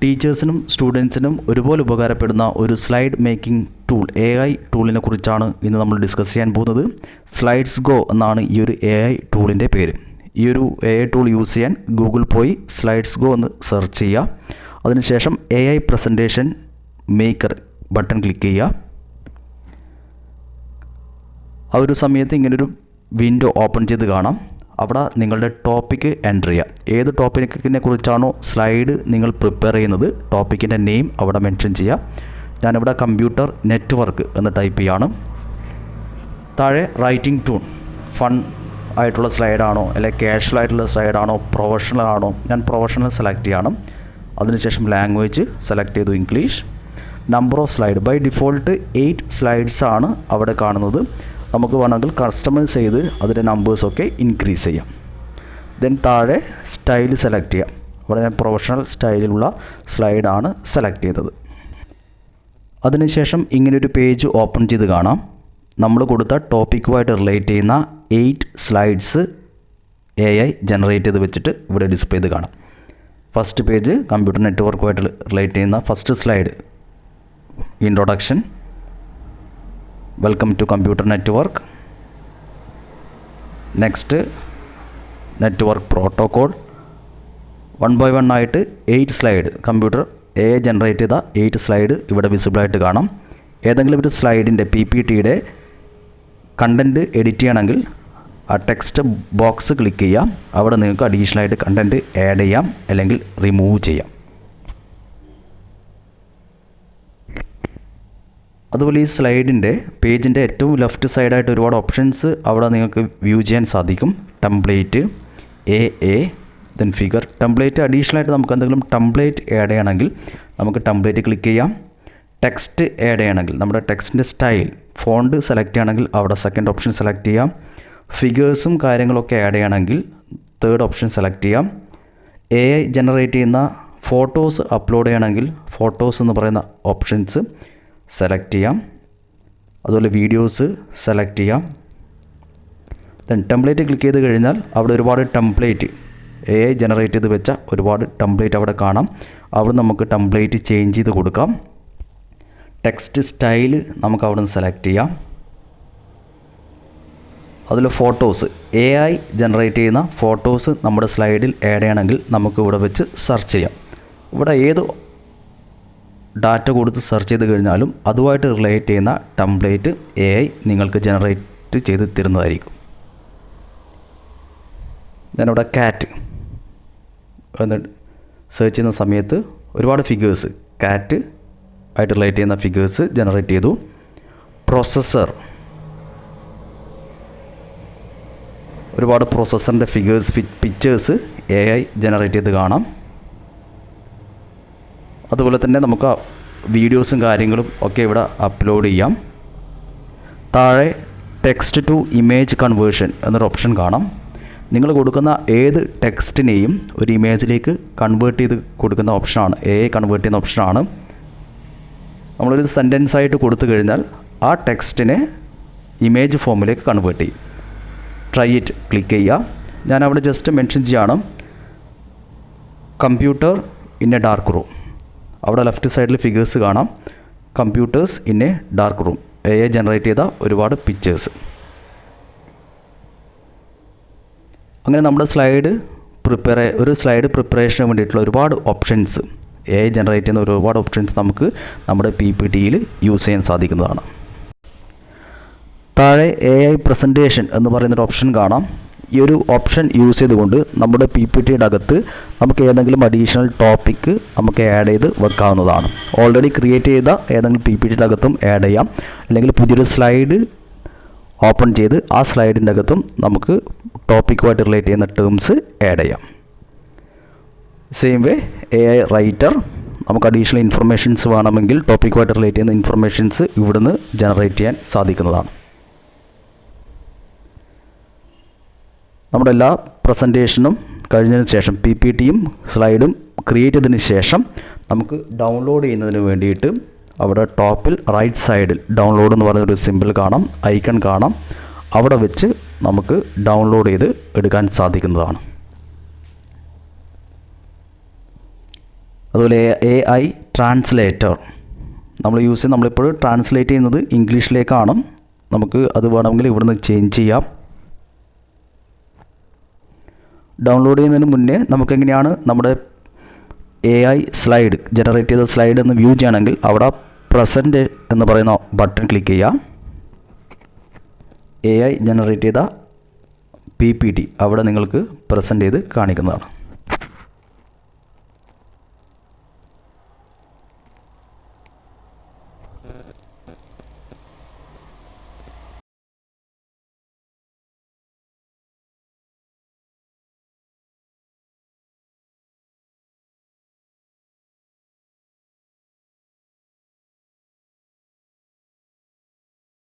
ടീച്ചേഴ്സിനും സ്റ്റുഡൻസിനും ഒരുപോലെ ഉപകാരപ്പെടുന്ന ഒരു സ്ലൈഡ് മേക്കിംഗ് ടൂൾ AI ടൂളിനെ കുറിച്ചാണ് ഇന്ന് നമ്മൾ ഡിസ്കസ് ചെയ്യാൻ പോകുന്നത്. സ്ലൈഡ്സ് ഗോ എന്നാണ് ഈ ഒരു AI ടൂളിൻ്റെ പേര്. ഈ ഒരു AI ടൂൾ യൂസ് ചെയ്യാൻ ഗൂഗിൾ പോയി സ്ലൈഡ്സ് ഗോ എന്ന് സെർച്ച് ചെയ്യുക. അതിനുശേഷം AI presentation maker button click ചെയ്യുക. ആ ഒരു സമയത്ത് ഇങ്ങനൊരു വിൻഡോ ഓപ്പൺ ചെയ്ത് കാണാം. അവിടെ നിങ്ങളുടെ ടോപ്പിക്ക് എൻ്റർ ചെയ്യുക. ഏത് ടോപ്പിക്കിനെ കുറിച്ചാണോ സ്ലൈഡ് നിങ്ങൾ പ്രിപ്പയർ ചെയ്യുന്നത് ടോപ്പിക്കിൻ്റെ നെയിം അവിടെ മെൻഷൻ ചെയ്യുക. ഞാനിവിടെ കമ്പ്യൂട്ടർ നെറ്റ്വർക്ക് എന്ന് ടൈപ്പ് ചെയ്യാണ്. താഴെ റൈറ്റിംഗ് ടൂൺ ഫൺ ആയിട്ടുള്ള സ്ലൈഡാണോ അല്ലെങ്കിൽ കാഷ്വൽ ആയിട്ടുള്ള സ്ലൈഡാണോ പ്രൊഫഷണൽ ആണോ, ഞാൻ പ്രൊഫഷണൽ സെലക്ട് ചെയ്യണം. അതിനുശേഷം ലാംഗ്വേജ് സെലക്ട് ചെയ്തു English. Number of slide by default 8 slides ആണ് അവിടെ കാണുന്നത്. നമുക്ക് വേണമെങ്കിൽ കസ്റ്റമൈസ് ചെയ്ത് അതിൻ്റെ നമ്പേഴ്സൊക്കെ ഇൻക്രീസ് ചെയ്യാം. ദെൻ താഴെ സ്റ്റൈൽ സെലക്ട് ചെയ്യാം. അവിടെ ഞാൻ പ്രൊഫഷണൽ സ്റ്റൈലിലുള്ള സ്ലൈഡാണ് സെലക്ട് ചെയ്തത്. അതിനുശേഷം ഇങ്ങനൊരു പേജ് ഓപ്പൺ ചെയ്ത് കാണാം. നമ്മൾ കൊടുത്ത ടോപ്പിക്കുമായിട്ട് റിലേറ്റ് ചെയ്യുന്ന 8 സ്ലൈഡ്സ് AI ജനറേറ്റ് ചെയ്ത് വെച്ചിട്ട് ഇവിടെ ഡിസ്പ്ലേ ചെയ്ത് കാണാം. ഫസ്റ്റ് പേജ് കമ്പ്യൂട്ടർ നെറ്റ്വർക്കുമായിട്ട് റിലേറ്റ് ചെയ്യുന്ന first slide introduction, welcome to computer network. Next network protocol. 1 by 1 ആയിട്ട് 8 സ്ലൈഡ് കമ്പ്യൂട്ടർ AI ജനറേറ്റ് ചെയ്ത 8 സ്ലൈഡ് ഇവിടെ വിസിബിളായിട്ട് കാണാം. ഏതെങ്കിലും ഒരു സ്ലൈഡിൻ്റെ PPTയുടെ കണ്ടൻറ്റ് എഡിറ്റ് ചെയ്യണമെങ്കിൽ ആ ടെക്സ്റ്റ് ബോക്സ് ക്ലിക്ക് ചെയ്യാം. അവിടെ നിങ്ങൾക്ക് അഡീഷണലായിട്ട് കണ്ടൻറ്റ് ആഡ് ചെയ്യാം അല്ലെങ്കിൽ റിമൂവ് ചെയ്യാം. അതുപോലെ ഈ സ്ലൈഡിൻ്റെ പേജിൻ്റെ ഏറ്റവും ലെഫ്റ്റ് സൈഡായിട്ട് ഒരുപാട് ഓപ്ഷൻസ് അവിടെ നിങ്ങൾക്ക് വ്യൂ ചെയ്യാൻ സാധിക്കും. Template, AA, then figure. Template അഡീഷണലായിട്ട് നമുക്ക് എന്തെങ്കിലും ടെംപ്ലേറ്റ് ആഡ് ചെയ്യണമെങ്കിൽ നമുക്ക് ടെംപ്ലേറ്റ് ക്ലിക്ക് ചെയ്യാം. ടെക്സ്റ്റ് ആഡ് ചെയ്യണമെങ്കിൽ നമ്മുടെ ടെക്സ്റ്റിൻ്റെ സ്റ്റൈൽ ഫോണ്ട് സെലക്ട് ചെയ്യണമെങ്കിൽ അവിടെ സെക്കൻഡ് ഓപ്ഷൻ സെലക്ട് ചെയ്യാം. ഫിഗേഴ്സും കാര്യങ്ങളൊക്കെ ആഡ് ചെയ്യണമെങ്കിൽ തേർഡ് ഓപ്ഷൻ സെലക്ട് ചെയ്യാം. AI ജനറേറ്റ് ചെയ്യുന്ന ഫോട്ടോസ് അപ്ലോഡ് ചെയ്യണമെങ്കിൽ ഫോട്ടോസ് എന്ന് പറയുന്ന ഓപ്ഷൻസ് സെലക്ട് ചെയ്യാം. അതുപോലെ വീഡിയോസ് സെലക്ട് ചെയ്യാം. ദെൻ ടെംപ്ലേറ്റ് ക്ലിക്ക് ചെയ്ത് കഴിഞ്ഞാൽ അവിടെ ഒരുപാട് ടെംപ്ലേറ്റ് AI ജനറേറ്റ് ചെയ്ത് വെച്ച ഒരുപാട് ടെംപ്ലേറ്റ് അവിടെ കാണാം. അവിടെ നമുക്ക് ടെംപ്ലേറ്റ് ചേഞ്ച് ചെയ്ത് കൊടുക്കാം. ടെക്സ്റ്റ് സ്റ്റൈൽ നമുക്ക് അവിടെ നിന്ന് സെലക്ട് ചെയ്യാം. അതിൽ ഫോട്ടോസ് AI ജനറേറ്റ് ചെയ്യുന്ന ഫോട്ടോസ് നമ്മുടെ സ്ലൈഡിൽ ആഡ് ചെയ്യണമെങ്കിൽ നമുക്ക് ഇവിടെ വെച്ച് സെർച്ച് ചെയ്യാം. ഇവിടെ ഏത് ഡാറ്റ കൊടുത്ത് സെർച്ച് ചെയ്ത് കഴിഞ്ഞാലും അതുമായിട്ട് റിലേറ്റ് ചെയ്യുന്ന ടെംപ്ലേറ്റ് AI നിങ്ങൾക്ക് ജനറേറ്റ് ചെയ്ത് തരുന്നതായിരിക്കും. ഞാനിവിടെ കാറ്റ് എന്ന് സെർച്ച് ചെയ്യുന്ന സമയത്ത് ഒരുപാട് ഫിഗേഴ്സ് കാറ്റ് ആയിട്ട് റിലേറ്റ് ചെയ്യുന്ന ഫിഗേഴ്സ് ജനറേറ്റ് ചെയ്തു. പ്രോസസ്സർ, ഒരുപാട് പ്രോസസ്സറിൻ്റെ ഫിഗേഴ്സ് പിക്ചേഴ്സ് AI ജനറേറ്റ് ചെയ്ത് കാണാം. അതുപോലെ തന്നെ നമുക്ക് വീഡിയോസും കാര്യങ്ങളും ഒക്കെ ഇവിടെ അപ്ലോഡ് ചെയ്യാം. താഴെ ടെക്സ്റ്റ് ടു ഇമേജ് കൺവേർഷൻ എന്നൊരു ഓപ്ഷൻ കാണാം. നിങ്ങൾ കൊടുക്കുന്ന ഏത് ടെക്സ്റ്റിനെയും ഒരു ഇമേജിലേക്ക് കൺവേർട്ട് ചെയ്ത് കൊടുക്കുന്ന ഓപ്ഷനാണ്, AI കൺവേർട്ട് ചെയ്യുന്ന ഓപ്ഷനാണ്. നമ്മളൊരു സെൻറ്റൻസ് ആയിട്ട് കൊടുത്തു കഴിഞ്ഞാൽ ആ ടെക്സ്റ്റിനെ ഇമേജ് ഫോമിലേക്ക് കൺവേർട്ട് ചെയ്യും. ട്രൈ ഇറ്റ് ക്ലിക്ക് ചെയ്യുക. ഞാൻ അവിടെ ജസ്റ്റ് മെൻഷൻ ചെയ്യാണ് computer in A dark room. അവിടെ ലെഫ്റ്റ് സൈഡിൽ ഫിഗേഴ്സ് കാണാം. Computers in A dark room, AI generate ചെയ്ത ഒരുപാട് പിക്ചേഴ്സ്. അങ്ങനെ നമ്മുടെ ഒരു സ്ലൈഡ് പ്രിപ്പറേഷന് വേണ്ടിയിട്ടുള്ള ഒരുപാട് ഓപ്ഷൻസ് AI ജനറേറ്റ് ചെയ്യുന്ന ഒരുപാട് ഓപ്ഷൻസ് നമുക്ക് നമ്മുടെ PPTയിൽ യൂസ് ചെയ്യാൻ സാധിക്കുന്നതാണ്. താഴെ AI പ്രസൻറ്റേഷൻ എന്ന് പറയുന്നൊരു ഓപ്ഷൻ കാണാം. ഈ ഒരു ഓപ്ഷൻ യൂസ് ചെയ്തുകൊണ്ട് നമ്മുടെ PPTയുടെ അകത്ത് നമുക്ക് ഏതെങ്കിലും അഡീഷണൽ ടോപ്പിക്ക് നമുക്ക് ആഡ് ചെയ്ത് വെക്കാവുന്നതാണ്. ഓൾറെഡി ക്രിയേറ്റ് ചെയ്ത ഏതെങ്കിലും PPTയുടെ അകത്തും ആഡ് ചെയ്യാം, അല്ലെങ്കിൽ പുതിയൊരു സ്ലൈഡ് ഓപ്പൺ ചെയ്ത് ആ സ്ലൈഡിൻ്റെ അകത്തും നമുക്ക് ടോപ്പിക്കുമായിട്ട് റിലേറ്റ് ചെയ്യുന്ന ടേംസ് ആഡ് ചെയ്യാം. സെയിം വേ AI റൈറ്റർ, നമുക്ക് അഡീഷണൽ ഇൻഫർമേഷൻസ് വേണമെങ്കിൽ ടോപ്പിക്കുമായിട്ട് റിലേറ്റ് ചെയ്യുന്ന ഇൻഫർമേഷൻസ് ഇവിടുന്ന് ജനറേറ്റ് ചെയ്യാൻ സാധിക്കുന്നതാണ്. നമ്മുടെ എല്ലാ പ്രസൻറ്റേഷനും കഴിഞ്ഞതിന് ശേഷം PPTയും സ്ലൈഡും ക്രിയേറ്റ് ചെയ്തതിന് ശേഷം നമുക്ക് ഡൗൺലോഡ് ചെയ്യുന്നതിന് വേണ്ടിയിട്ട് അവിടെ ടോപ്പിൽ റൈറ്റ് സൈഡിൽ ഡൗൺലോഡ് എന്ന് പറയുന്നൊരു സിമ്പിൾ കാണാം, ഐക്കൺ കാണാം. അവിടെ വെച്ച് നമുക്ക് ഡൗൺലോഡ് ചെയ്ത് എടുക്കാൻ സാധിക്കുന്നതാണ്. അതുപോലെ AI ട്രാൻസ്ലേറ്റർ നമ്മൾ യൂസ് ചെയ്യുന്നത്, നമ്മളിപ്പോൾ ട്രാൻസ്ലേറ്റ് ചെയ്യുന്നത് ഇംഗ്ലീഷിലേക്കാണ്. നമുക്ക് അത് വേണമെങ്കിൽ ഇവിടുന്ന് ചേഞ്ച് ചെയ്യാം. ഡൗൺലോഡ് ചെയ്യുന്നതിന് മുന്നേ നമുക്കെങ്ങനെയാണ് നമ്മുടെ AI സ്ലൈഡ് ജനറേറ്റ് ചെയ്ത സ്ലൈഡ് എന്ന് വ്യൂ ചെയ്യണമെങ്കിൽ അവിടെ പ്രസൻറ്റ് എന്ന് പറയുന്ന ബട്ടൺ ക്ലിക്ക് ചെയ്യാം. AI ജനറേറ്റ് ചെയ്ത PPT അവിടെ നിങ്ങൾക്ക് പ്രസൻറ്റ് ചെയ്ത് കാണിക്കുന്നതാണ്.